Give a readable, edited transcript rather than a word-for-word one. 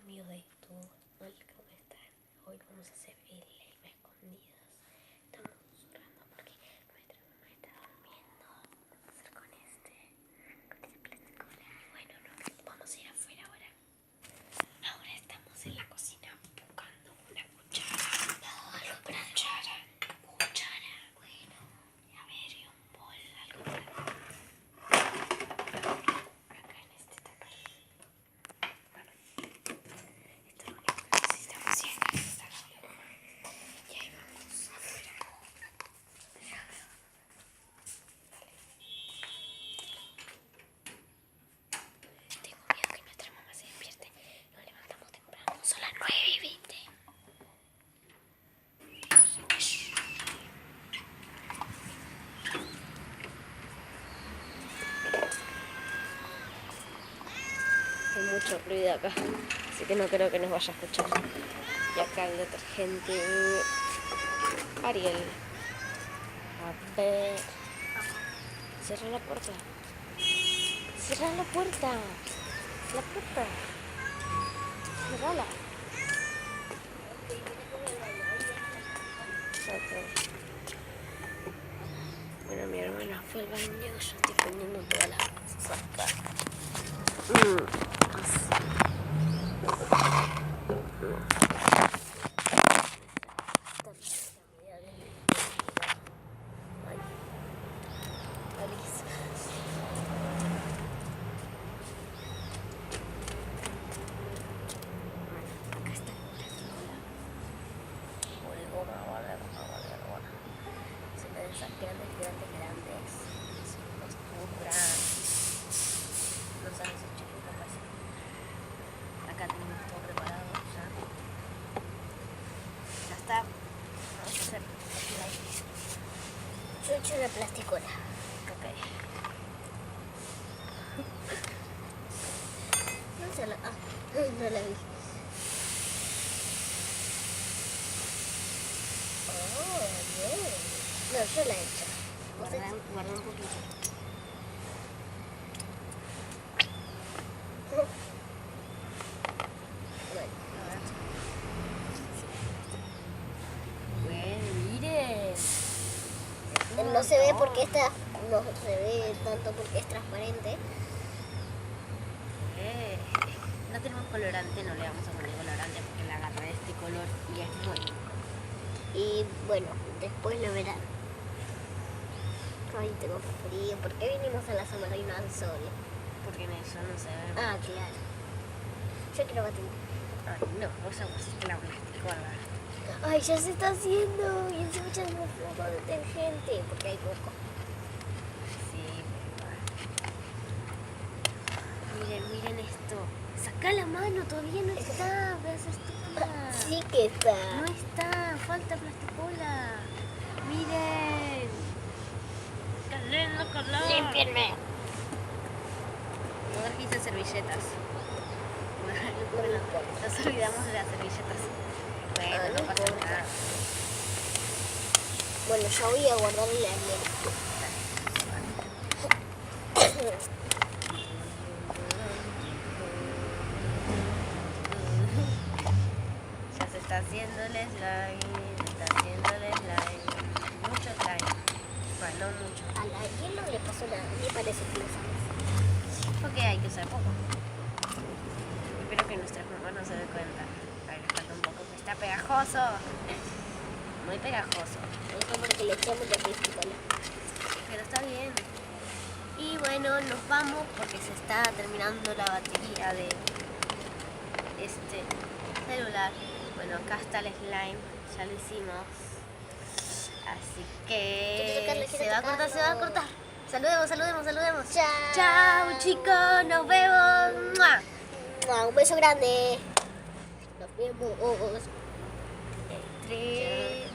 amigos de YouTube, hola, ¿cómo están? Hoy vamos a hacer el live escondidas. Estamos susurrando porque nuestra mamá está durmiendo. Vamos a hacer con ese plástico. Bueno, no, vamos a ir afuera ahora. Ahora estamos en la cocina buscando una cuchara. Algo para cuchara. Bueno, a ver, y un bol, algo para... Acá en este tupper. Esto es lo único que necesitamos siempre. Y ahí vamos afuera. Tengo miedo que nuestra mamá se despierte. Nos levantamos temprano. Son las 9:20. Hay mucho ruido acá, así que no creo que nos vaya a escuchar. Y acá el detergente Ariel. A ver. Cierra la puerta. Cierra la puerta. La puerta. Cerrala. Ok. Bueno, mi hermana fue al baño. Yo estoy poniendo todas las cosas acá. Grandes, los cubran, los haces chiquitos así. Acá tenemos todo preparado ya. Ya está. Vamos a hacer yo he hecho una plasticola. Ok. No se la... no la vi. Oh, bien. No, yo la he hecho. Guarda un poquito. Bueno, miren. No se ve porque está, no se ve tanto porque es transparente. No tenemos colorante, no le vamos a poner colorante porque le agarré este color y es bueno. Y bueno, después lo verán. Ay, tengo frío. ¿Por qué vinimos a la sombra y no al sol? Porque en el sol no se ve. Ah, claro. Yo quiero batir. Ay, no, vos pusiste la plasticola. Ay, ya se está haciendo. Y encima ya no poco detergente. Porque hay poco. Sí, pero... Miren esto. Sacá la mano, todavía no está. Veas estúpida. Sí que está. No está, falta plasticola. Miren. Límpienme. No trajiste servilletas. Bueno, nos olvidamos de las servilletas. Bueno, no pasa nada. Bueno, ya voy a guardarle la miel. Ya se está haciendo el slime. Mucho slime. Bueno, no mucho. A la hielo le pasó nada, me parece que lo sabes. Porque hay que usar poco. Espero que nuestra mamá no se dé cuenta. A ver, le falta un poco, que está pegajoso. Muy pegajoso. Es porque le echamos de plasticola. Pero está bien. Y bueno, nos vamos porque se está terminando la batería de este celular. Bueno, acá está el slime, ya lo hicimos. Así que se va a cortar. Saludemos. Chao, chicos, nos vemos. ¡Mua! Un beso grande. Nos vemos. 3